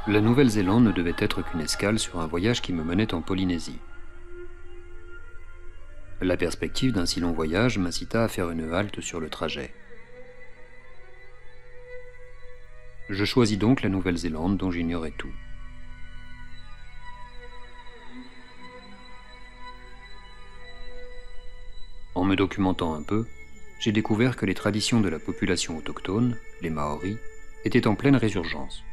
La Nouvelle-Zélande ne devait être qu'une escale sur un voyage qui me menait en Polynésie. La perspective d'un si long voyage m'incita à faire une halte sur le trajet. Je choisis donc la Nouvelle-Zélande dont j'ignorais tout. En me documentant un peu, j'ai découvert que les traditions de la population autochtone, les Maoris, étaient en pleine résurgence.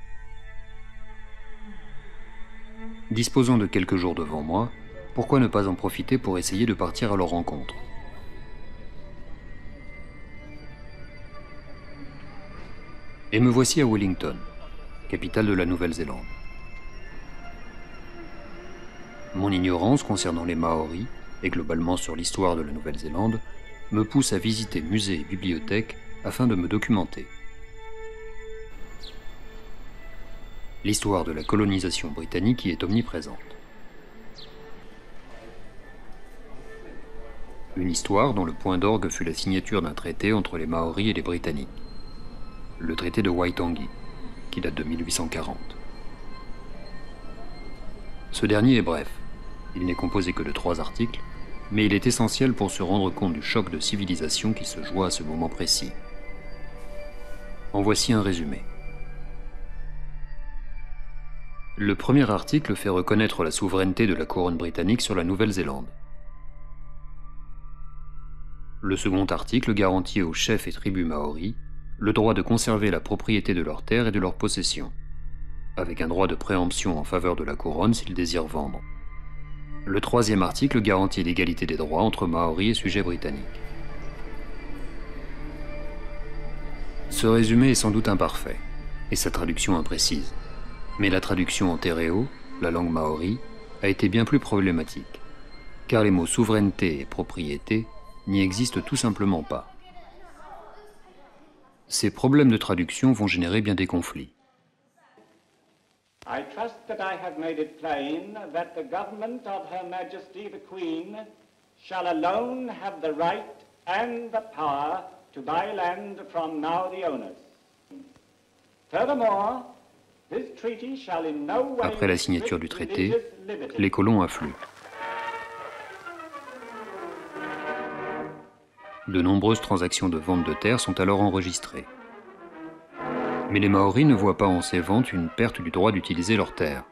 Disposant de quelques jours devant moi, pourquoi ne pas en profiter pour essayer de partir à leur rencontre? Et me voici à Wellington, capitale de la Nouvelle-Zélande. Mon ignorance concernant les Maoris, et globalement sur l'histoire de la Nouvelle-Zélande, me pousse à visiter musées et bibliothèques afin de me documenter. L'histoire de la colonisation britannique y est omniprésente. Une histoire dont le point d'orgue fut la signature d'un traité entre les Maoris et les Britanniques. Le traité de Waitangi, qui date de 1840. Ce dernier est bref. Il n'est composé que de 3 articles, mais il est essentiel pour se rendre compte du choc de civilisation qui se joua à ce moment précis. En voici un résumé. Le premier article fait reconnaître la souveraineté de la couronne britannique sur la Nouvelle-Zélande. Le second article garantit aux chefs et tribus maoris le droit de conserver la propriété de leurs terres et de leurs possessions, avec un droit de préemption en faveur de la couronne s'ils désirent vendre. Le troisième article garantit l'égalité des droits entre Maoris et sujets britanniques. Ce résumé est sans doute imparfait, et sa traduction imprécise. Mais la traduction en tereo, la langue maori, a été bien plus problématique, car les mots souveraineté et propriété n'y existent tout simplement pas. Ces problèmes de traduction vont générer bien des conflits. I trust that I have made it plain that the government of Her Majesty the Queen shall alone have the right and the power to buy land from now the owners. Furthermore, this treaty shall in no way Après la signature du traité, religious liberty. les colons affluent. De nombreuses transactions de vente de terres sont alors enregistrées. Mais les Maoris ne voient pas en ces ventes une perte du droit d'utiliser leurs terres.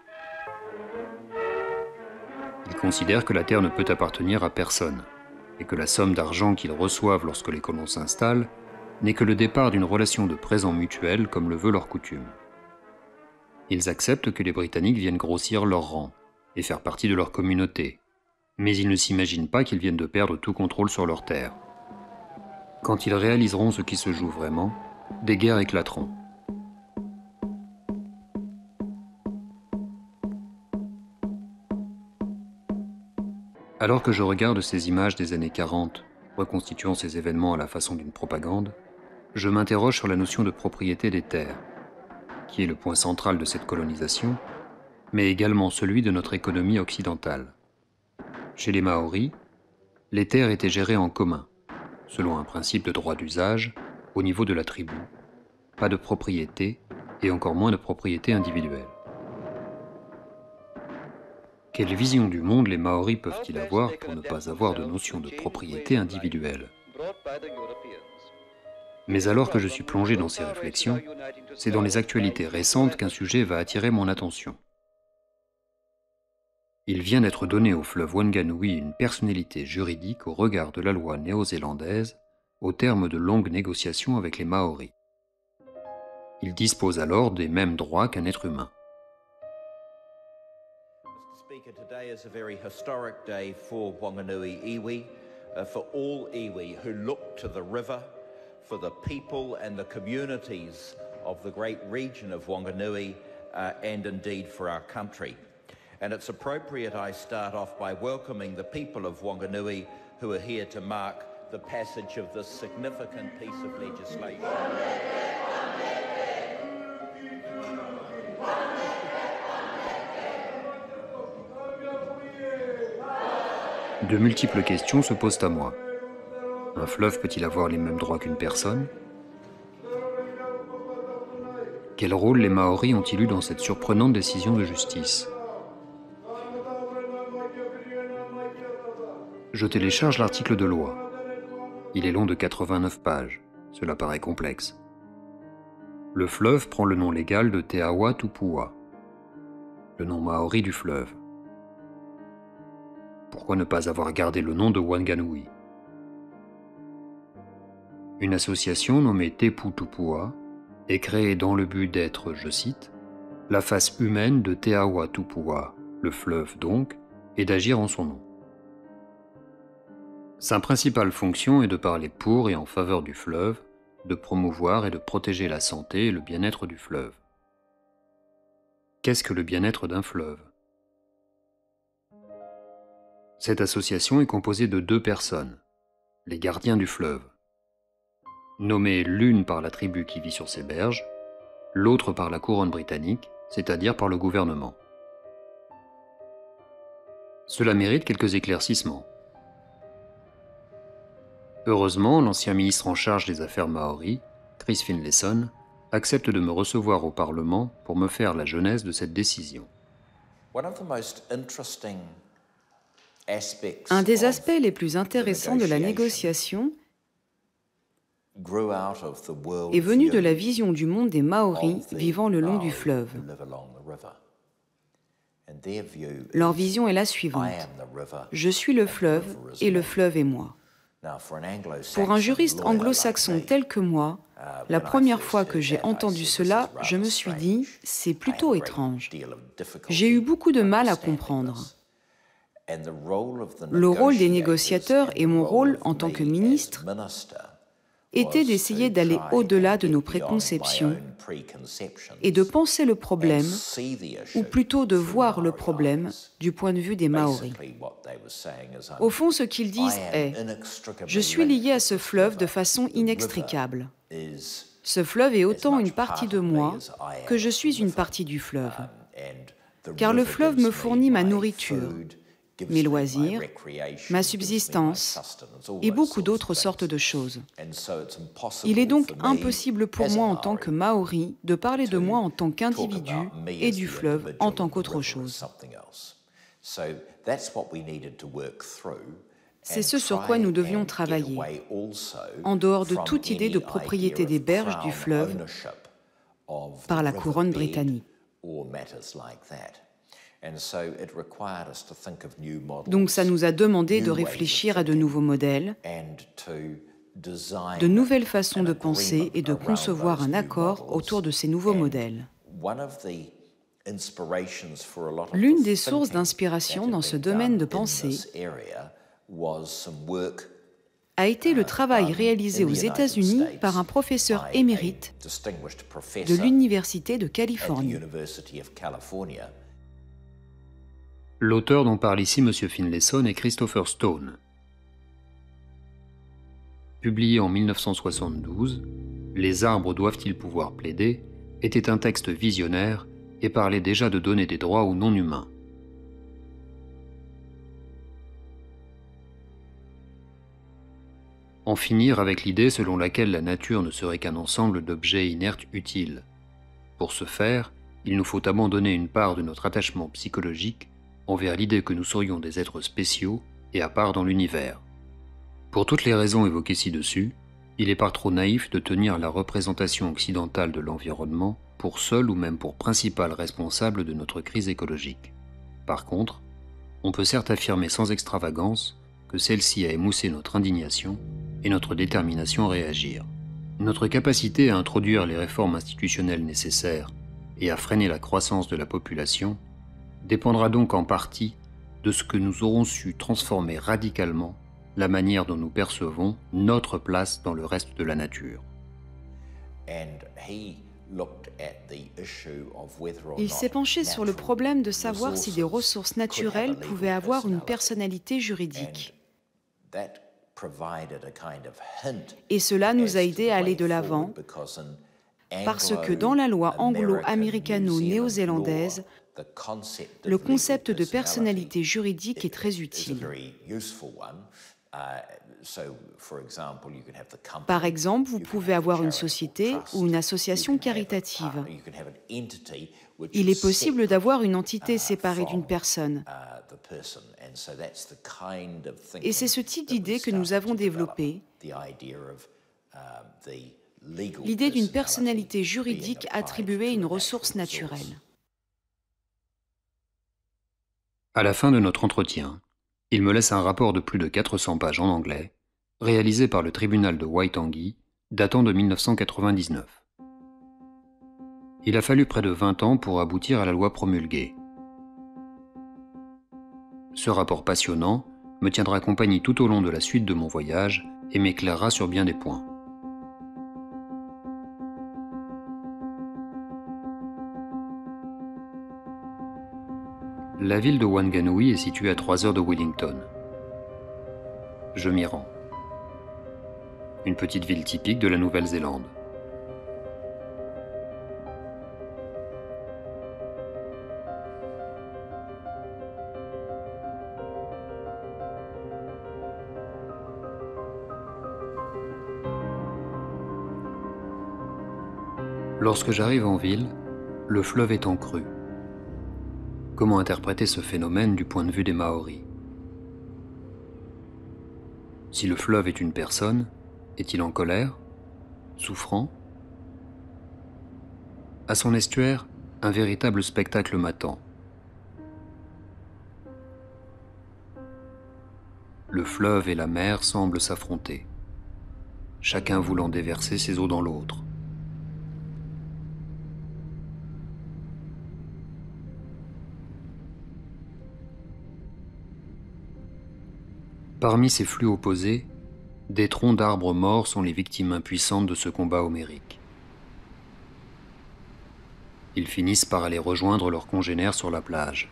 Ils considèrent que la terre ne peut appartenir à personne, et que la somme d'argent qu'ils reçoivent lorsque les colons s'installent n'est que le départ d'une relation de présent mutuel comme le veut leur coutume. Ils acceptent que les Britanniques viennent grossir leur rang et faire partie de leur communauté, mais ils ne s'imaginent pas qu'ils viennent de perdre tout contrôle sur leurs terres. Quand ils réaliseront ce qui se joue vraiment, des guerres éclateront. Alors que je regarde ces images des années 40, reconstituant ces événements à la façon d'une propagande, je m'interroge sur la notion de propriété des terres, qui est le point central de cette colonisation, mais également celui de notre économie occidentale. Chez les Maoris, les terres étaient gérées en commun, selon un principe de droit d'usage, au niveau de la tribu, pas de propriété et encore moins de propriété individuelle. Quelle vision du monde les Maoris peuvent-ils avoir pour ne pas avoir de notion de propriété individuelle? Mais alors que je suis plongé dans ces réflexions, c'est dans les actualités récentes qu'un sujet va attirer mon attention. Il vient d'être donné au fleuve Wanganui une personnalité juridique au regard de la loi néo-zélandaise, au terme de longues négociations avec les Maoris. Il dispose alors des mêmes droits qu'un être humain. Today is a very historic day for Wanganui iwi, for all iwi who look to the river, for the people and the communities of the great region of Wanganui, and indeed for our country. And it's appropriate I start off by welcoming the people of Wanganui who are here to mark the passage of this significant piece of legislation. De multiples questions se posent à moi. Un fleuve peut-il avoir les mêmes droits qu'une personne? Quel rôle les Maoris ont-ils eu dans cette surprenante décision de justice? Je télécharge l'article de loi. Il est long de 89 pages. Cela paraît complexe. Le fleuve prend le nom légal de Te Awa Tupua, le nom maori du fleuve. Pourquoi ne pas avoir gardé le nom de Wanganui? Une association nommée Te Pu Tupua est créée dans le but d'être, je cite, « la face humaine de Te Awa Tupua, le fleuve donc, et d'agir en son nom ». Sa principale fonction est de parler pour et en faveur du fleuve, de promouvoir et de protéger la santé et le bien-être du fleuve. Qu'est-ce que le bien-être d'un fleuve? Cette association est composée de 2 personnes, les gardiens du fleuve, nommés l'une par la tribu qui vit sur ses berges, l'autre par la couronne britannique, c'est-à-dire par le gouvernement. Cela mérite quelques éclaircissements. Heureusement, l'ancien ministre en charge des affaires maoris, Chris Finlayson, accepte de me recevoir au Parlement pour me faire la genèse de cette décision. Un des aspects les plus intéressants de la négociation est venu de la vision du monde des Maoris vivant le long du fleuve. Leur vision est la suivante. Je suis le fleuve et le fleuve est moi. Pour un juriste anglo-saxon tel que moi, la première fois que j'ai entendu cela, je me suis dit, c'est plutôt étrange. J'ai eu beaucoup de mal à comprendre. Le rôle des négociateurs et mon rôle en tant que ministre était d'essayer d'aller au-delà de nos préconceptions et de penser le problème, ou plutôt de voir le problème du point de vue des Maoris. Au fond, ce qu'ils disent est « Je suis lié à ce fleuve de façon inextricable. Ce fleuve est autant une partie de moi que je suis une partie du fleuve. Car le fleuve me fournit ma nourriture, mes loisirs, ma subsistance et beaucoup d'autres sortes de choses. Il est donc impossible pour moi en tant que Maori de parler de moi en tant qu'individu et du fleuve en tant qu'autre chose. C'est ce sur quoi nous devions travailler, en dehors de toute idée de propriété des berges du fleuve par la couronne britannique. Donc ça nous a demandé de réfléchir à de nouveaux modèles, de nouvelles façons de penser et de concevoir un accord autour de ces nouveaux modèles. L'une des sources d'inspiration dans ce domaine de pensée a été le travail réalisé aux États-Unis par un professeur émérite de l'Université de Californie. L'auteur dont parle ici M. Finlayson est Christopher Stone. Publié en 1972, « Les arbres doivent-ils pouvoir plaider » était un texte visionnaire et parlait déjà de donner des droits aux non-humains. En finir avec l'idée selon laquelle la nature ne serait qu'un ensemble d'objets inertes utiles. Pour ce faire, il nous faut abandonner une part de notre attachement psychologique envers l'idée que nous serions des êtres spéciaux et à part dans l'univers. Pour toutes les raisons évoquées ci-dessus, il est par trop naïf de tenir la représentation occidentale de l'environnement pour seul ou même pour principal responsable de notre crise écologique. Par contre, on peut certes affirmer sans extravagance que celle-ci a émoussé notre indignation et notre détermination à réagir. Notre capacité à introduire les réformes institutionnelles nécessaires et à freiner la croissance de la population dépendra donc en partie de ce que nous aurons su transformer radicalement la manière dont nous percevons notre place dans le reste de la nature. Il s'est penché sur le problème de savoir si des ressources naturelles pouvaient avoir une personnalité juridique. Et cela nous a aidé à aller de l'avant, parce que dans la loi anglo-américano-néo-zélandaise, le concept de personnalité juridique est très utile. Par exemple, vous pouvez avoir une société ou une association caritative. Il est possible d'avoir une entité séparée d'une personne. Et c'est ce type d'idée que nous avons développé, l'idée d'une personnalité juridique attribuée à une ressource naturelle. À la fin de notre entretien, il me laisse un rapport de plus de 400 pages en anglais, réalisé par le tribunal de Waitangi, datant de 1999. Il a fallu près de 20 ans pour aboutir à la loi promulguée. Ce rapport passionnant me tiendra compagnie tout au long de la suite de mon voyage et m'éclairera sur bien des points. La ville de Wanganui est située à 3 heures de Wellington. Je m'y rends. Une petite ville typique de la Nouvelle-Zélande. Lorsque j'arrive en ville, le fleuve est en crue. Comment interpréter ce phénomène du point de vue des Maoris? Si le fleuve est une personne, est-il en colère? Souffrant? À son estuaire, un véritable spectacle m'attend. Le fleuve et la mer semblent s'affronter, chacun voulant déverser ses eaux dans l'autre. Parmi ces flux opposés, des troncs d'arbres morts sont les victimes impuissantes de ce combat homérique. Ils finissent par aller rejoindre leurs congénères sur la plage.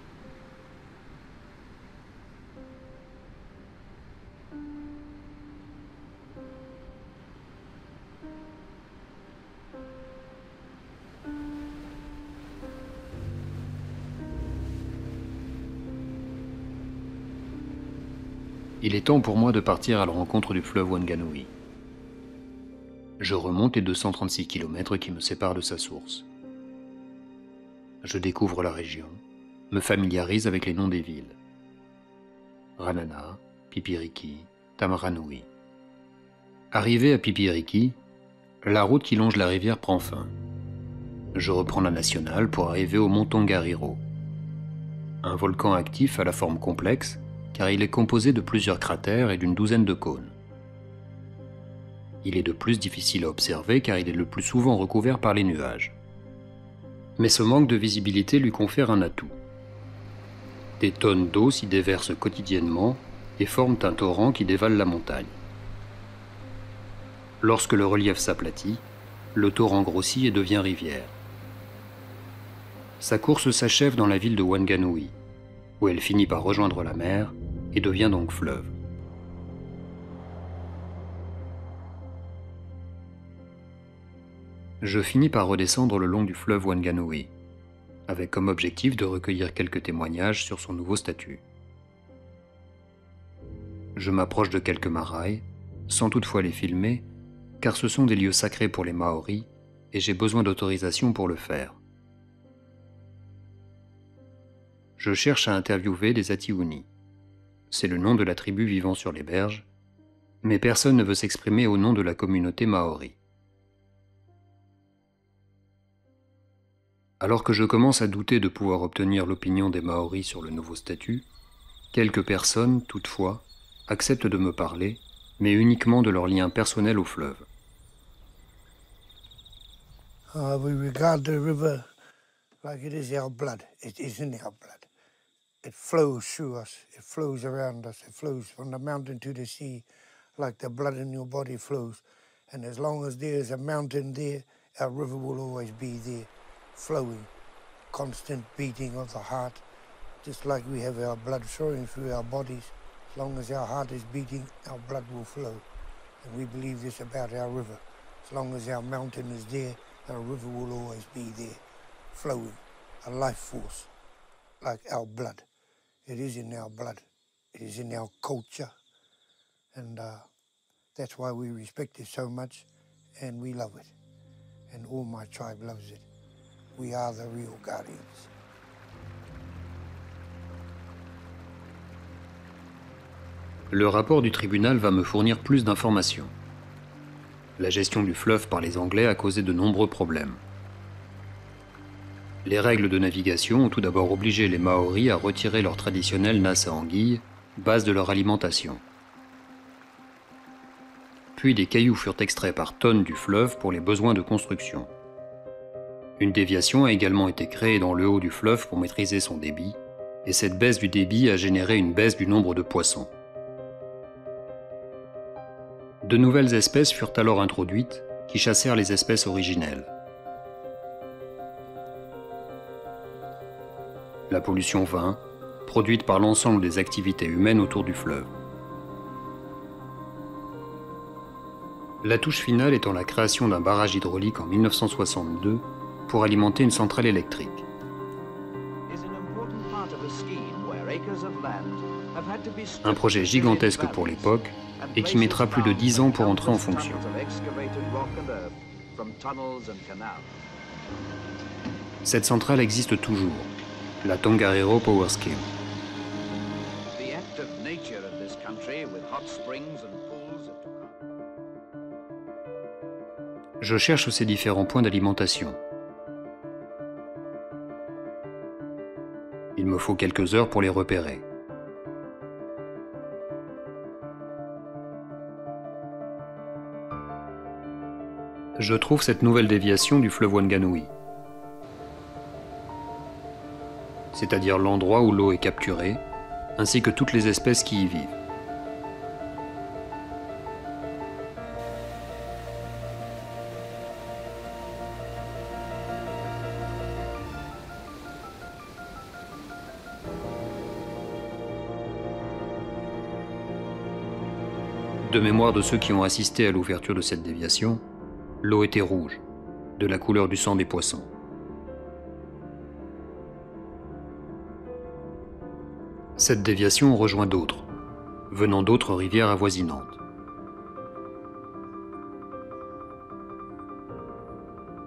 Il est temps pour moi de partir à la rencontre du fleuve Wanganui. Je remonte les 236 km qui me séparent de sa source. Je découvre la région, me familiarise avec les noms des villes. Ranana, Pipiriki, Tamaranui. Arrivé à Pipiriki, la route qui longe la rivière prend fin. Je reprends la nationale pour arriver au mont Tongariro. Un volcan actif à la forme complexe, car il est composé de plusieurs cratères et d'une douzaine de cônes. Il est de plus difficile à observer car il est le plus souvent recouvert par les nuages. Mais ce manque de visibilité lui confère un atout. Des tonnes d'eau s'y déversent quotidiennement et forment un torrent qui dévale la montagne. Lorsque le relief s'aplatit, le torrent grossit et devient rivière. Sa course s'achève dans la ville de Wanganui, où elle finit par rejoindre la mer et devient donc fleuve. Je finis par redescendre le long du fleuve Wanganui, avec comme objectif de recueillir quelques témoignages sur son nouveau statut. Je m'approche de quelques maraïs, sans toutefois les filmer, car ce sont des lieux sacrés pour les Maoris et j'ai besoin d'autorisation pour le faire. Je cherche à interviewer des Atiuni. C'est le nom de la tribu vivant sur les berges, mais personne ne veut s'exprimer au nom de la communauté maori. Alors que je commence à douter de pouvoir obtenir l'opinion des Maoris sur le nouveau statut, quelques personnes, toutefois, acceptent de me parler, mais uniquement de leur lien personnel au fleuve. We regard the river like it is our blood. It is in our blood. It flows through us. It flows around us. It flows from the mountain to the sea like the blood in your body flows. And as long as there is a mountain there, our river will always be there, flowing. Constant beating of the heart, just like we have our blood flowing through our bodies. As long as our heart is beating, our blood will flow. And we believe this about our river. As long as our mountain is there, our river will always be there, flowing, a life force, like our blood. It is in our blood. It is in our culture. And that's why we respect it so much and we love it. And all my tribe loves it. We are the real guardians. Le rapport du tribunal va me fournir plus d'informations. La gestion du fleuve par les Anglais a causé de nombreux problèmes. Les règles de navigation ont tout d'abord obligé les Maoris à retirer leur traditionnel nasse à anguilles, base de leur alimentation. Puis des cailloux furent extraits par tonnes du fleuve pour les besoins de construction. Une déviation a également été créée dans le haut du fleuve pour maîtriser son débit, et cette baisse du débit a généré une baisse du nombre de poissons. De nouvelles espèces furent alors introduites qui chassèrent les espèces originelles. La pollution vint, produite par l'ensemble des activités humaines autour du fleuve. La touche finale étant la création d'un barrage hydraulique en 1962 pour alimenter une centrale électrique. Un projet gigantesque pour l'époque et qui mettra plus de 10 ans pour entrer en fonction. Cette centrale existe toujours, la Tongariro Power Scheme. Je cherche ces différents points d'alimentation. Il me faut quelques heures pour les repérer. Je trouve cette nouvelle déviation du fleuve Wanganui, c'est-à-dire l'endroit où l'eau est capturée, ainsi que toutes les espèces qui y vivent. De mémoire de ceux qui ont assisté à l'ouverture de cette déviation, l'eau était rouge, de la couleur du sang des poissons. Cette déviation rejoint d'autres, venant d'autres rivières avoisinantes.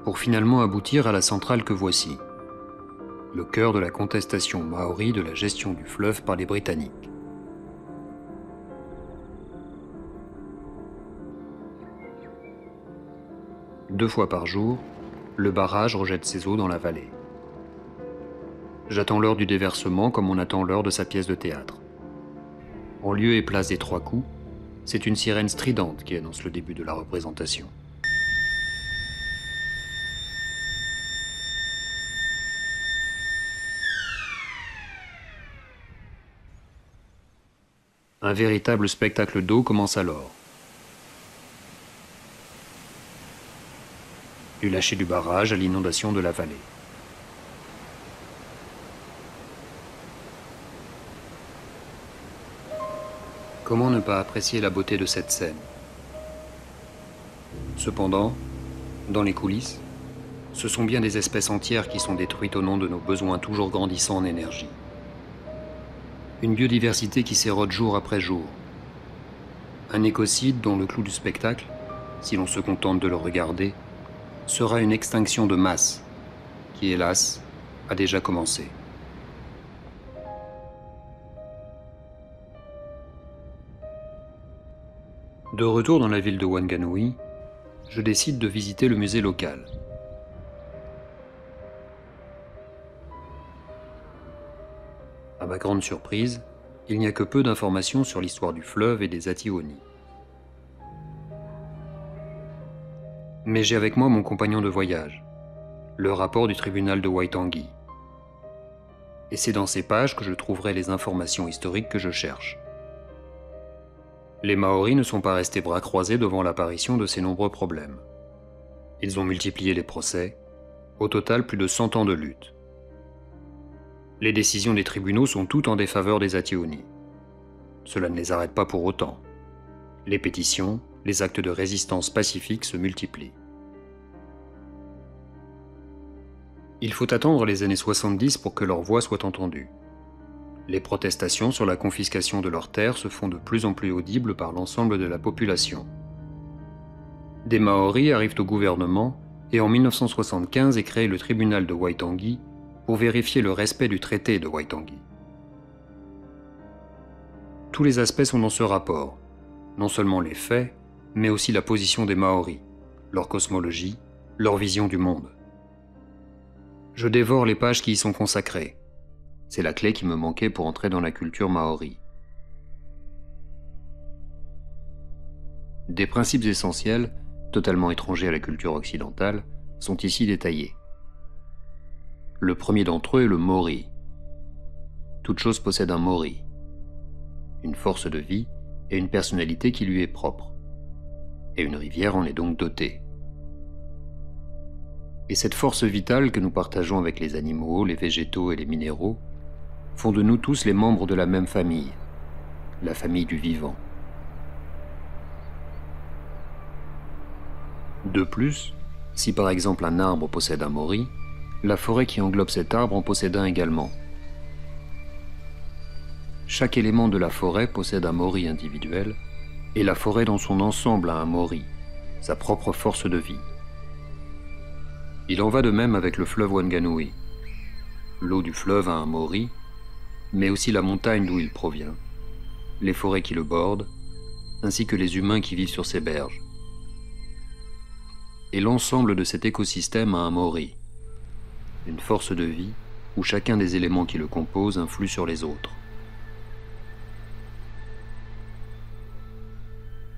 Pour finalement aboutir à la centrale que voici, le cœur de la contestation maori de la gestion du fleuve par les Britanniques. Deux fois par jour, le barrage rejette ses eaux dans la vallée. J'attends l'heure du déversement comme on attend l'heure de sa pièce de théâtre. En lieu et place des 3 coups, c'est une sirène stridente qui annonce le début de la représentation. Un véritable spectacle d'eau commence alors. Du lâcher du barrage à l'inondation de la vallée. Comment ne pas apprécier la beauté de cette scène? Cependant, dans les coulisses, ce sont bien des espèces entières qui sont détruites au nom de nos besoins toujours grandissants en énergie. Une biodiversité qui s'érode jour après jour. Un écocide dont le clou du spectacle, si l'on se contente de le regarder, sera une extinction de masse, qui hélas, a déjà commencé. De retour dans la ville de Wanganui, je décide de visiter le musée local. À ma grande surprise, il n'y a que peu d'informations sur l'histoire du fleuve et des Ationi. Mais j'ai avec moi mon compagnon de voyage, le rapport du tribunal de Waitangi. Et c'est dans ces pages que je trouverai les informations historiques que je cherche. Les Maoris ne sont pas restés bras croisés devant l'apparition de ces nombreux problèmes. Ils ont multiplié les procès, au total plus de 100 ans de lutte. Les décisions des tribunaux sont toutes en défaveur des Ationi. Cela ne les arrête pas pour autant. Les pétitions, les actes de résistance pacifique se multiplient. Il faut attendre les années 70 pour que leur voix soit entendue. Les protestations sur la confiscation de leurs terres se font de plus en plus audibles par l'ensemble de la population. Des Maoris arrivent au gouvernement et en 1975 est créé le tribunal de Waitangi pour vérifier le respect du traité de Waitangi. Tous les aspects sont dans ce rapport, non seulement les faits, mais aussi la position des Maoris, leur cosmologie, leur vision du monde. Je dévore les pages qui y sont consacrées. C'est la clé qui me manquait pour entrer dans la culture maori. Des principes essentiels, totalement étrangers à la culture occidentale, sont ici détaillés. Le premier d'entre eux est le mori. Toute chose possède un mori, une force de vie et une personnalité qui lui est propre. Et une rivière en est donc dotée. Et cette force vitale que nous partageons avec les animaux, les végétaux et les minéraux font de nous tous les membres de la même famille, la famille du vivant. De plus, si par exemple un arbre possède un mori, la forêt qui englobe cet arbre en possède un également. Chaque élément de la forêt possède un mori individuel, et la forêt dans son ensemble a un mori, sa propre force de vie. Il en va de même avec le fleuve Wanganui. L'eau du fleuve a un mori, mais aussi la montagne d'où il provient, les forêts qui le bordent, ainsi que les humains qui vivent sur ses berges. Et l'ensemble de cet écosystème a un mori, une force de vie où chacun des éléments qui le composent influe sur les autres.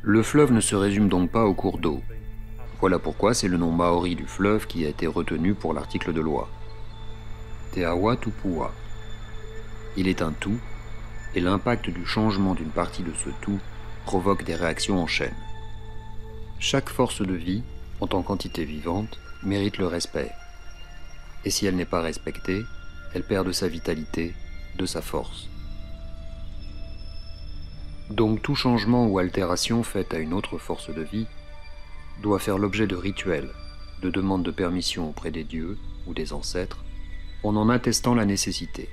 Le fleuve ne se résume donc pas au cours d'eau. Voilà pourquoi c'est le nom maori du fleuve qui a été retenu pour l'article de loi. Te Awa Tupua. Il est un tout, et l'impact du changement d'une partie de ce tout provoque des réactions en chaîne. Chaque force de vie, en tant qu'entité vivante, mérite le respect. Et si elle n'est pas respectée, elle perd de sa vitalité, de sa force. Donc tout changement ou altération faite à une autre force de vie doit faire l'objet de rituels, de demandes de permission auprès des dieux ou des ancêtres, en attestant la nécessité.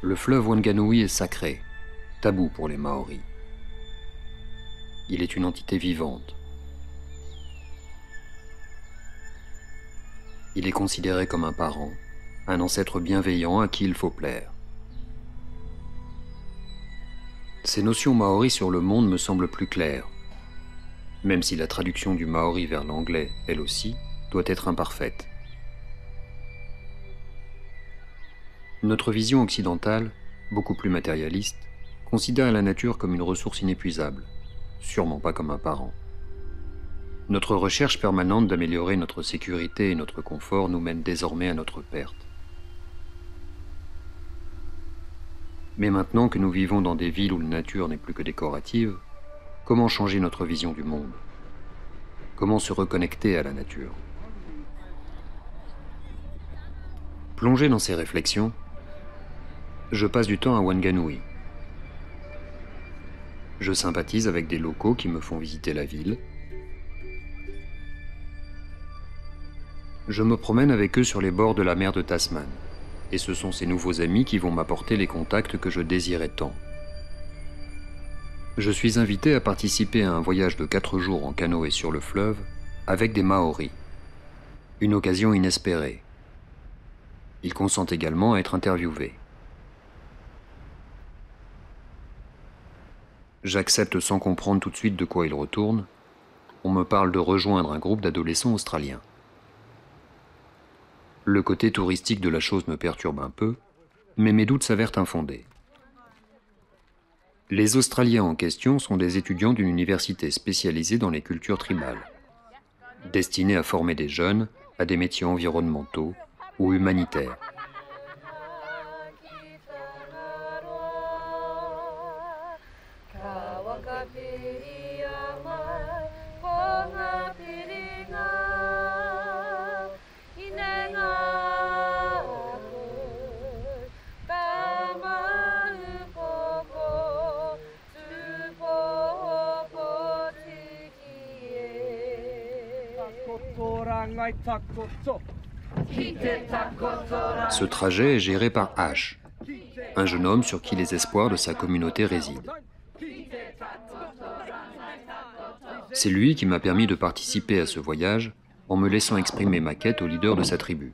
Le fleuve Wanganui est sacré, tabou pour les Maoris. Il est une entité vivante. Il est considéré comme un parent, un ancêtre bienveillant à qui il faut plaire. Ces notions maoris sur le monde me semblent plus claires, même si la traduction du maori vers l'anglais, elle aussi, doit être imparfaite. Notre vision occidentale, beaucoup plus matérialiste, considère la nature comme une ressource inépuisable, sûrement pas comme un parent. Notre recherche permanente d'améliorer notre sécurité et notre confort nous mène désormais à notre perte. Mais maintenant que nous vivons dans des villes où la nature n'est plus que décorative, comment changer notre vision du monde? Comment se reconnecter à la nature? Plongé dans ces réflexions, je passe du temps à Wanganui. Je sympathise avec des locaux qui me font visiter la ville. Je me promène avec eux sur les bords de la mer de Tasman, et ce sont ces nouveaux amis qui vont m'apporter les contacts que je désirais tant. Je suis invité à participer à un voyage de 4 jours en canoë sur le fleuve avec des Maoris. Une occasion inespérée. Ils consentent également à être interviewés. J'accepte sans comprendre tout de suite de quoi ils retournent. On me parle de rejoindre un groupe d'adolescents australiens. Le côté touristique de la chose me perturbe un peu, mais mes doutes s'avèrent infondés. Les Australiens en question sont des étudiants d'une université spécialisée dans les cultures tribales, destinée à former des jeunes à des métiers environnementaux ou humanitaires. Ce trajet est géré par Ash, un jeune homme sur qui les espoirs de sa communauté résident. C'est lui qui m'a permis de participer à ce voyage en me laissant exprimer ma quête au leader de sa tribu.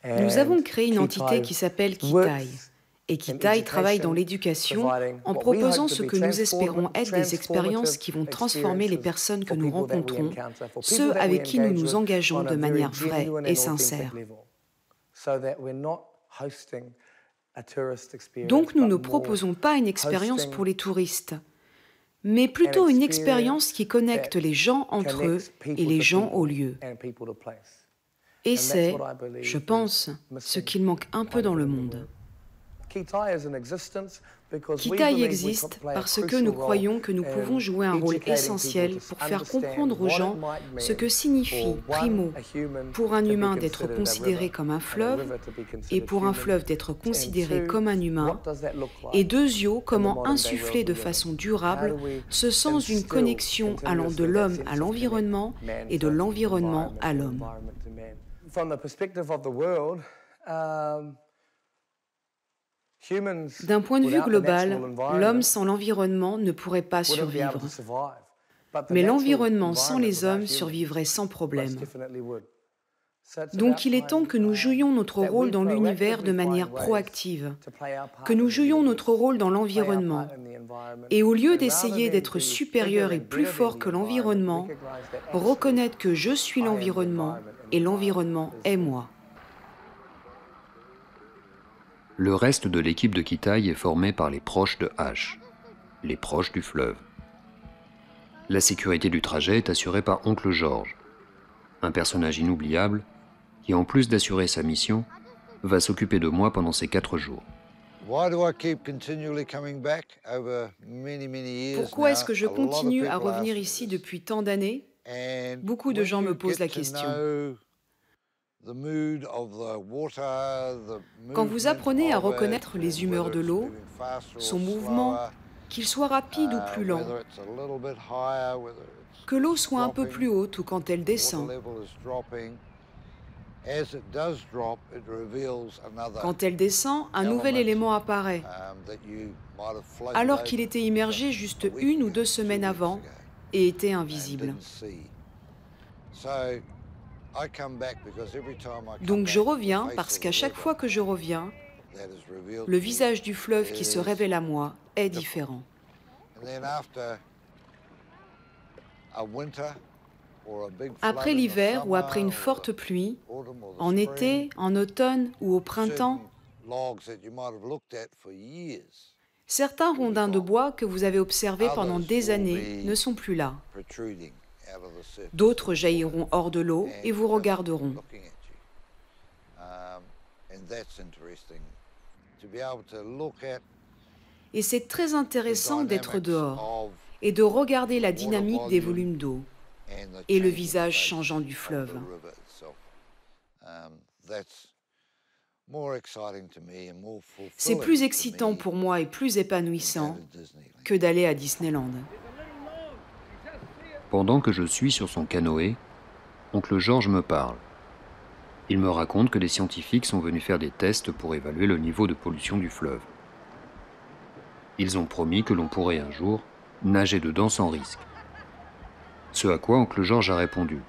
Nous avons créé une entité qui s'appelle Kitai. Et Kitai travaille dans l'éducation en proposant ce que nous espérons être des expériences qui vont transformer les personnes que nous rencontrons, ceux avec qui nous nous engageons de manière vraie et sincère. Donc nous ne proposons pas une expérience pour les touristes, mais plutôt une expérience qui connecte les gens entre eux et les gens au lieu. Et c'est, je pense, ce qu'il manque un peu dans le monde. Kitai existe parce que nous croyons que nous pouvons jouer un rôle essentiel pour faire comprendre aux gens ce que signifie, primo, pour un humain d'être considéré comme un fleuve et pour un fleuve d'être considéré comme un humain, et deuxio, comment insuffler de façon durable ce sens d'une connexion allant de l'homme à l'environnement et de l'environnement à l'homme. D'un point de vue global, l'homme sans l'environnement ne pourrait pas survivre. Mais l'environnement sans les hommes survivrait sans problème. Donc il est temps que nous jouions notre rôle dans l'univers de manière proactive, que nous jouions notre rôle dans l'environnement. Et au lieu d'essayer d'être supérieur et plus fort que l'environnement, reconnaître que je suis l'environnement et l'environnement est moi. Le reste de l'équipe de Kitai est formé par les proches de Ash, les proches du fleuve. La sécurité du trajet est assurée par Oncle George, un personnage inoubliable qui, en plus d'assurer sa mission, va s'occuper de moi pendant ces 4 jours. Pourquoi est-ce que je continue à revenir ici depuis tant d'années? Beaucoup de gens me posent la question. Quand vous apprenez à reconnaître les humeurs de l'eau, son mouvement, qu'il soit rapide ou plus lent, que l'eau soit un peu plus haute ou quand elle descend, quand elle descend, un nouvel élément apparaît, alors qu'il était immergé juste 1 ou 2 semaines avant et était invisible. Donc je reviens parce qu'à chaque fois que je reviens, le visage du fleuve qui se révèle à moi est différent. Après l'hiver ou après une forte pluie, en été, en automne ou au printemps, certains rondins de bois que vous avez observés pendant des années ne sont plus là. D'autres jailliront hors de l'eau et vous regarderont. Et c'est très intéressant d'être dehors et de regarder la dynamique des volumes d'eau et le visage changeant du fleuve. C'est plus excitant pour moi et plus épanouissant que d'aller à Disneyland. Pendant que je suis sur son canoë, Oncle George me parle. Il me raconte que des scientifiques sont venus faire des tests pour évaluer le niveau de pollution du fleuve. Ils ont promis que l'on pourrait un jour nager dedans sans risque. Ce à quoi Oncle George a répondu.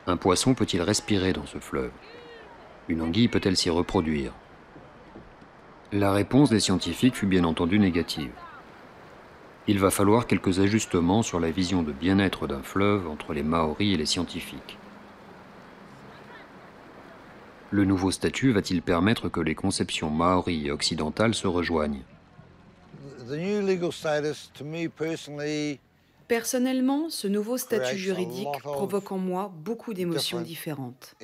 Un poisson peut-il respirer dans ce fleuve? Une anguille peut-elle s'y reproduire? La réponse des scientifiques fut bien entendu négative. Il va falloir quelques ajustements sur la vision de bien-être d'un fleuve entre les Maoris et les scientifiques. Le nouveau statut va-t-il permettre que les conceptions maoris et occidentales se rejoignent? Personnellement, ce nouveau statut juridique provoque en moi beaucoup d'émotions différentes.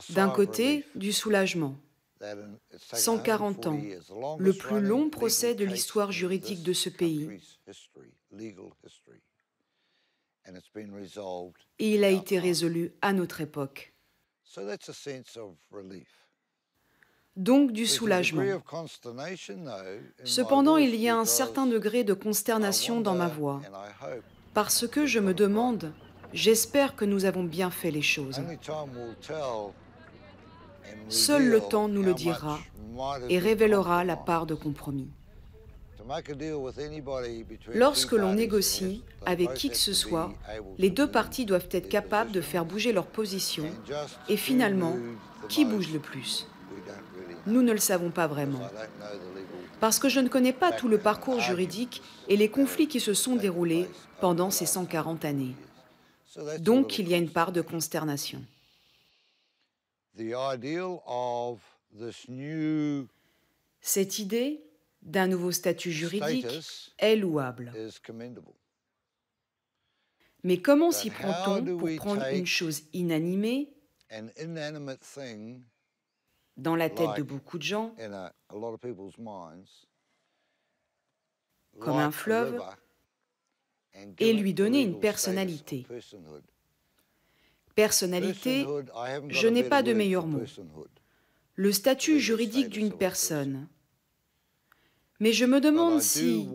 D'un côté, du soulagement. 140 ans, le plus long procès de l'histoire juridique de ce pays. et il a été résolu à notre époque. Donc du soulagement. Cependant, il y a un certain degré de consternation dans ma voix, parce que je me demande, j'espère que nous avons bien fait les choses. Seul le temps nous le dira et révélera la part de compromis. Lorsque l'on négocie avec qui que ce soit, les deux parties doivent être capables de faire bouger leur position. Et finalement, qui bouge le plus? Nous ne le savons pas vraiment. Parce que je ne connais pas tout le parcours juridique et les conflits qui se sont déroulés pendant ces 140 années. Donc, il y a une part de consternation. Cette idée d'un nouveau statut juridique est louable. Mais comment s'y prend-on pour prendre une chose inanimée dans la tête de beaucoup de gens, comme un fleuve, et lui donner une personnalité? Personnalité, je n'ai pas de meilleur mot. Le statut juridique d'une personne. Mais je me demande si,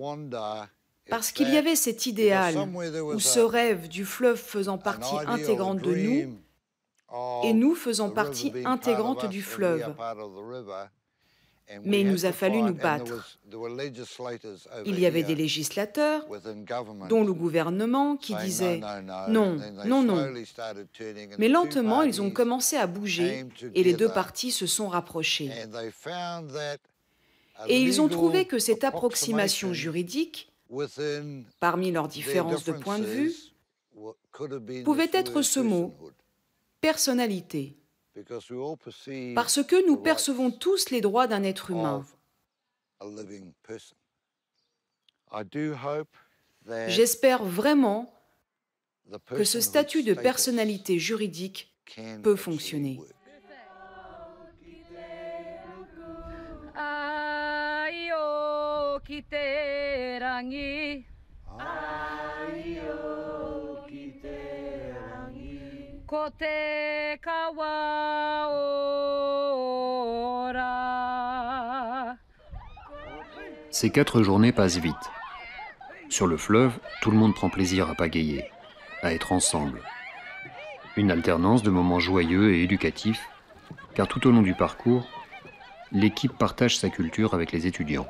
parce qu'il y avait cet idéal ou ce rêve du fleuve faisant partie intégrante de nous, et nous faisons partie intégrante du fleuve. Mais il nous a fallu nous battre. Il y avait des législateurs, dont le gouvernement, qui disaient « non, non, non ». Mais lentement, ils ont commencé à bouger et les deux parties se sont rapprochées. Et ils ont trouvé que cette approximation juridique, parmi leurs différences de point de vue, pouvait être ce mot, personnalité. Parce que nous percevons tous les droits d'un être humain. J'espère vraiment que ce statut de personnalité juridique peut fonctionner. Ces 4 journées passent vite. Sur le fleuve, tout le monde prend plaisir à pagayer, à être ensemble. Une alternance de moments joyeux et éducatifs, car tout au long du parcours, l'équipe partage sa culture avec les étudiants.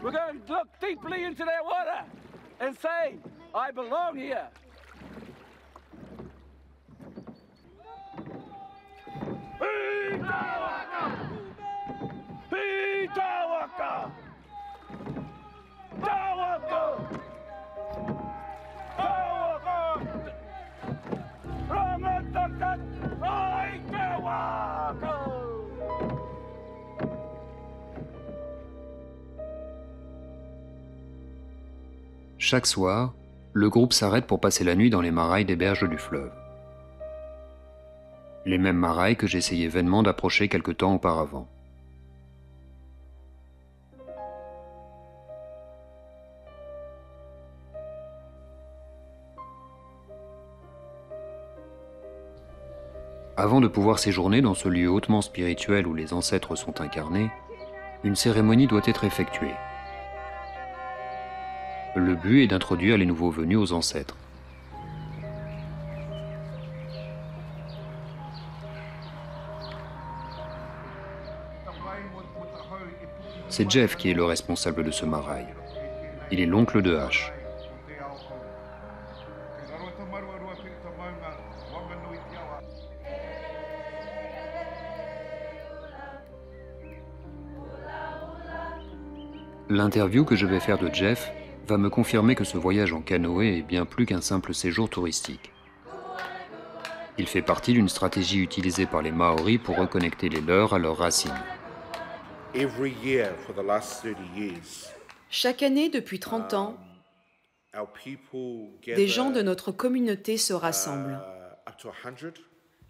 We're going to look deeply into their water and say, I belong here. Pitawaka! Pitawaka! Tawaka! Tawaka! Ramatakat! Aitawaka! Chaque soir, le groupe s'arrête pour passer la nuit dans les marailles des berges du fleuve. Les mêmes marailles que j'essayais vainement d'approcher quelque temps auparavant. Avant de pouvoir séjourner dans ce lieu hautement spirituel où les ancêtres sont incarnés, une cérémonie doit être effectuée. Le but est d'introduire les nouveaux venus aux ancêtres. C'est Jeff qui est le responsable de ce marail. Il est l'oncle de H. L'interview que je vais faire de Jeff va me confirmer que ce voyage en canoë est bien plus qu'un simple séjour touristique. Il fait partie d'une stratégie utilisée par les Maoris pour reconnecter les leurs à leurs racines. Chaque année, depuis 30 ans, des gens de notre communauté se rassemblent.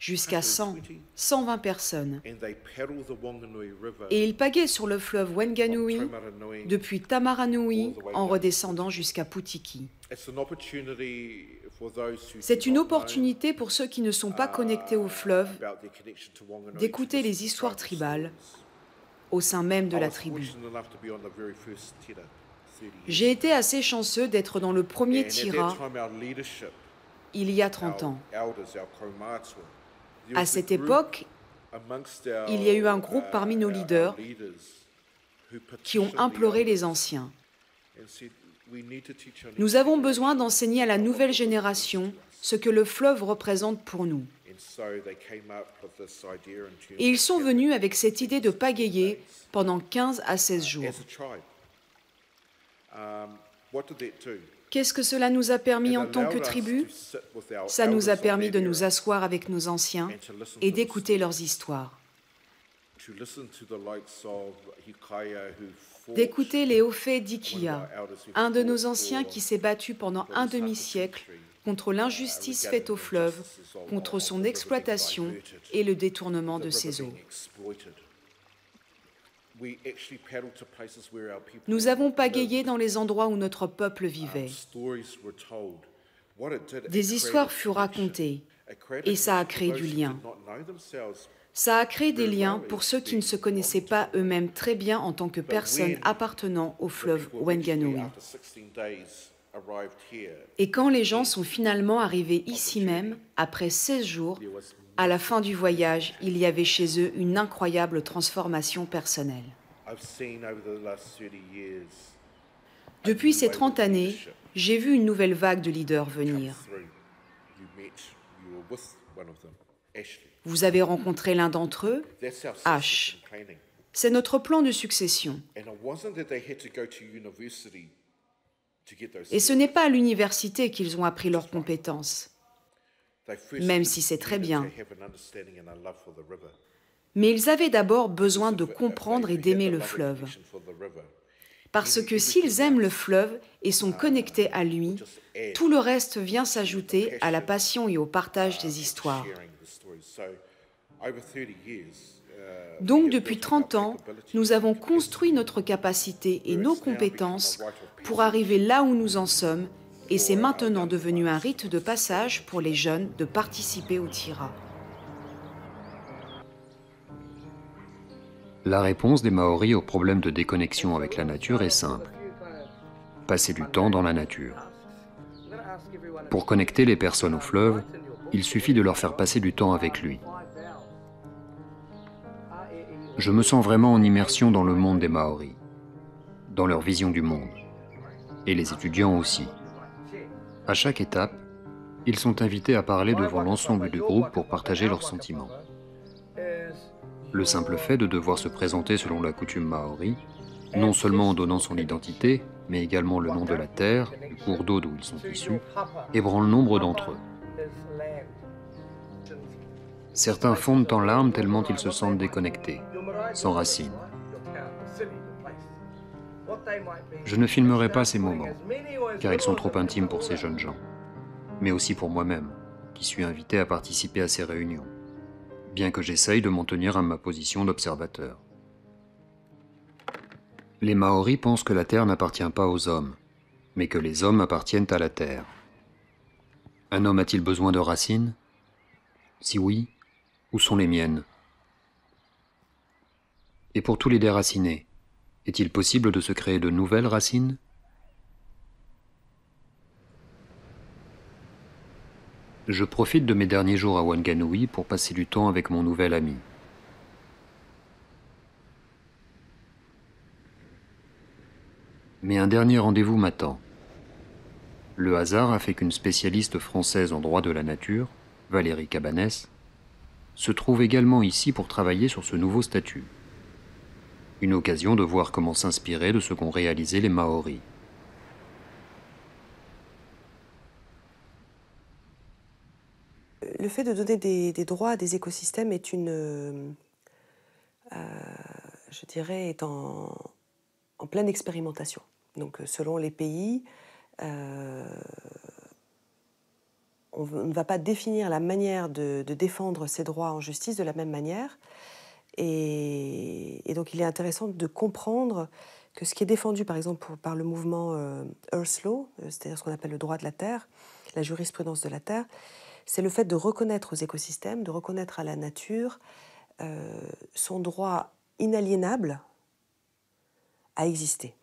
jusqu'à 100, 120 personnes. Et ils pagaient sur le fleuve Wanganui depuis Tamaranui en redescendant jusqu'à Putiki. C'est une opportunité pour ceux qui ne sont pas connectés au fleuve d'écouter les histoires tribales au sein même de la tribu. J'ai été assez chanceux d'être dans le premier Tira il y a 30 ans. À cette époque, il y a eu un groupe parmi nos leaders qui ont imploré les anciens. Nous avons besoin d'enseigner à la nouvelle génération ce que le fleuve représente pour nous. Et ils sont venus avec cette idée de pagayer pendant 15 à 16 jours. Qu'est-ce que cela nous a permis en tant que tribu? Ça nous a permis de nous asseoir avec nos anciens et d'écouter leurs histoires. D'écouter les Ophé d'Ikia, un de nos anciens qui s'est battu pendant un demi-siècle contre l'injustice faite au fleuve, contre son exploitation et le détournement de ses eaux. Nous avons pagayé dans les endroits où notre peuple vivait. Des histoires furent racontées et ça a créé du lien. Ça a créé des liens pour ceux qui ne se connaissaient pas eux-mêmes très bien en tant que personnes appartenant au fleuve Wanganui. Et quand les gens sont finalement arrivés ici même, après 16 jours, à la fin du voyage, il y avait chez eux une incroyable transformation personnelle. Depuis ces 30 années, j'ai vu une nouvelle vague de leaders venir. Vous avez rencontré l'un d'entre eux, Ash. C'est notre plan de succession. Et ce n'est pas à l'université qu'ils ont appris leurs compétences, même si c'est très bien. Mais ils avaient d'abord besoin de comprendre et d'aimer le fleuve. Parce que s'ils aiment le fleuve et sont connectés à lui, tout le reste vient s'ajouter à la passion et au partage des histoires. Donc, depuis 30 ans, nous avons construit notre capacité et nos compétences pour arriver là où nous en sommes, et c'est maintenant devenu un rite de passage pour les jeunes de participer au Tira. La réponse des Maoris au problème de déconnexion avec la nature est simple. Passer du temps dans la nature. Pour connecter les personnes au fleuve, il suffit de leur faire passer du temps avec lui. Je me sens vraiment en immersion dans le monde des Maoris, dans leur vision du monde, et les étudiants aussi. À chaque étape, ils sont invités à parler devant l'ensemble du groupe pour partager leurs sentiments. Le simple fait de devoir se présenter selon la coutume maori, non seulement en donnant son identité, mais également le nom de la terre, du cours d'eau d'où ils sont issus, ébranle nombre d'entre eux. Certains fondent en larmes tellement ils se sentent déconnectés, sans racines. Je ne filmerai pas ces moments, car ils sont trop intimes pour ces jeunes gens, mais aussi pour moi-même, qui suis invité à participer à ces réunions, bien que j'essaye de m'en tenir à ma position d'observateur. Les Maoris pensent que la terre n'appartient pas aux hommes, mais que les hommes appartiennent à la terre. Un homme a-t-il besoin de racines? Si oui, où sont les miennes? Et pour tous les déracinés, est-il possible de se créer de nouvelles racines? Je profite de mes derniers jours à Wanganui pour passer du temps avec mon nouvel ami. Mais un dernier rendez-vous m'attend. Le hasard a fait qu'une spécialiste française en droit de la nature, Valérie Cabanès, se trouve également ici pour travailler sur ce nouveau statut. Une occasion de voir comment s'inspirer de ce qu'ont réalisé les Maoris. Le fait de donner des droits à des écosystèmes est je dirais, est en pleine expérimentation. Donc, selon les pays, on ne va pas définir la manière de défendre ses droits en justice de la même manière. Et donc, il est intéressant de comprendre que ce qui est défendu, par exemple, par le mouvement Earth Law, c'est-à-dire ce qu'on appelle le droit de la Terre, la jurisprudence de la Terre, c'est le fait de reconnaître aux écosystèmes, de reconnaître à la nature son droit inaliénable à exister,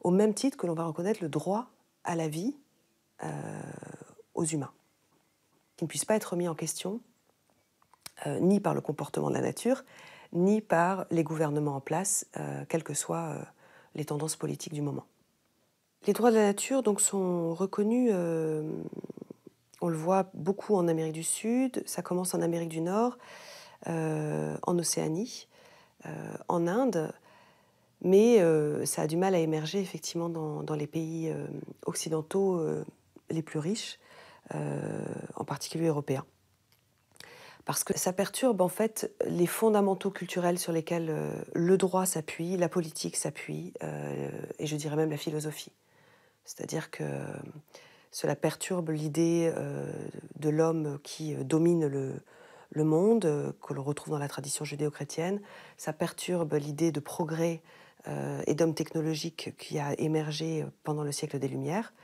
au même titre que l'on va reconnaître le droit à la vie aux humains, qui ne puisse pas être remis en question ni par le comportement de la nature, ni par les gouvernements en place, quelles que soient les tendances politiques du moment. Les droits de la nature donc, sont reconnus, on le voit beaucoup en Amérique du Sud, ça commence en Amérique du Nord, en Océanie, en Inde, mais ça a du mal à émerger effectivement dans les pays occidentaux les plus riches, en particulier européens. Parce que ça perturbe en fait les fondamentaux culturels sur lesquels le droit s'appuie, la politique s'appuie, et je dirais même la philosophie. C'est-à-dire que cela perturbe l'idée de l'homme qui domine le monde, que l'on retrouve dans la tradition judéo-chrétienne. Ça perturbe l'idée de progrès et d'homme technologique qui a émergé pendant le siècle des Lumières.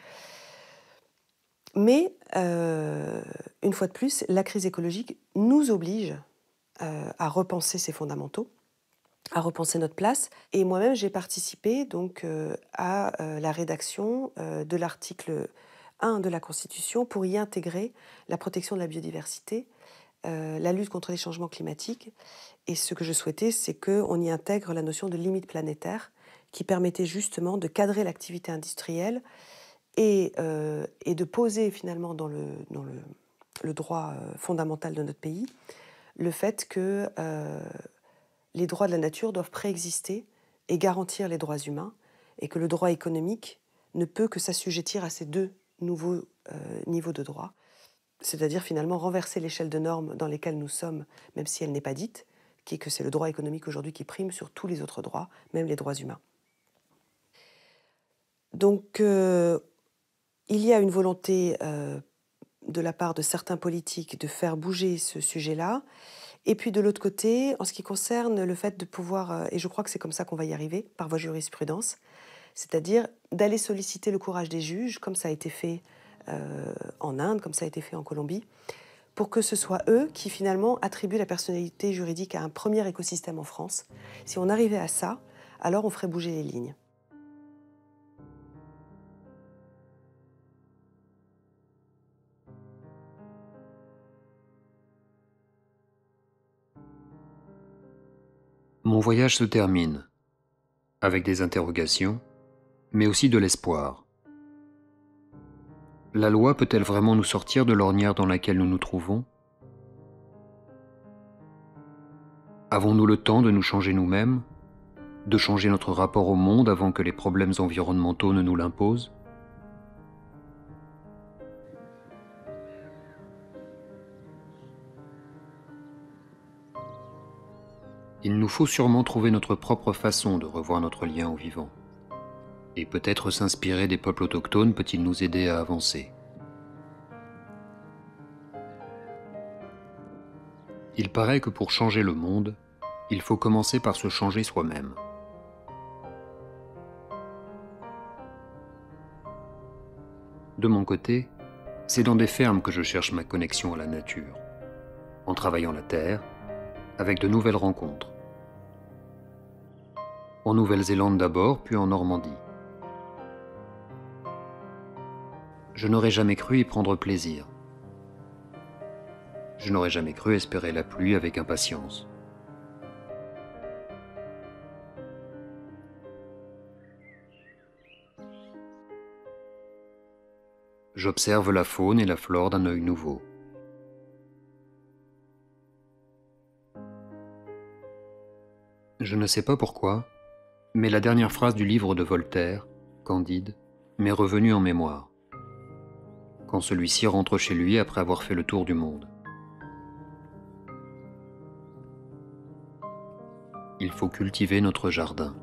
Mais, une fois de plus, la crise écologique nous oblige à repenser ces fondamentaux, à repenser notre place. Et moi-même, j'ai participé donc, à la rédaction de l'article 1 de la Constitution pour y intégrer la protection de la biodiversité, la lutte contre les changements climatiques. Et ce que je souhaitais, c'est qu'on y intègre la notion de limite planétaire qui permettait justement de cadrer l'activité industrielle et de poser finalement dans le droit fondamental de notre pays le fait que les droits de la nature doivent préexister et garantir les droits humains et que le droit économique ne peut que s'assujettir à ces deux nouveaux niveaux de droit, c'est-à-dire finalement renverser l'échelle de normes dans lesquelles nous sommes, même si elle n'est pas dite, qui est que c'est le droit économique aujourd'hui qui prime sur tous les autres droits, même les droits humains. Donc, il y a une volonté de la part de certains politiques de faire bouger ce sujet-là. Et puis de l'autre côté, en ce qui concerne le fait de pouvoir, et je crois que c'est comme ça qu'on va y arriver, par voie jurisprudence, c'est-à-dire d'aller solliciter le courage des juges, comme ça a été fait en Inde, comme ça a été fait en Colombie, pour que ce soit eux qui finalement attribuent la personnalité juridique à un premier écosystème en France. Si on arrivait à ça, alors on ferait bouger les lignes. Mon voyage se termine, avec des interrogations, mais aussi de l'espoir. La loi peut-elle vraiment nous sortir de l'ornière dans laquelle nous nous trouvons? Avons-nous le temps de nous changer nous-mêmes, de changer notre rapport au monde avant que les problèmes environnementaux ne nous l'imposent? Il nous faut sûrement trouver notre propre façon de revoir notre lien au vivant. Et peut-être s'inspirer des peuples autochtones peut-il nous aider à avancer. Il paraît que pour changer le monde, il faut commencer par se changer soi-même. De mon côté, c'est dans des fermes que je cherche ma connexion à la nature, en travaillant la terre, avec de nouvelles rencontres. En Nouvelle-Zélande d'abord, puis en Normandie. Je n'aurais jamais cru y prendre plaisir. Je n'aurais jamais cru espérer la pluie avec impatience. J'observe la faune et la flore d'un œil nouveau. Je ne sais pas pourquoi, mais la dernière phrase du livre de Voltaire, Candide, m'est revenue en mémoire, quand celui-ci rentre chez lui après avoir fait le tour du monde. Il faut cultiver notre jardin.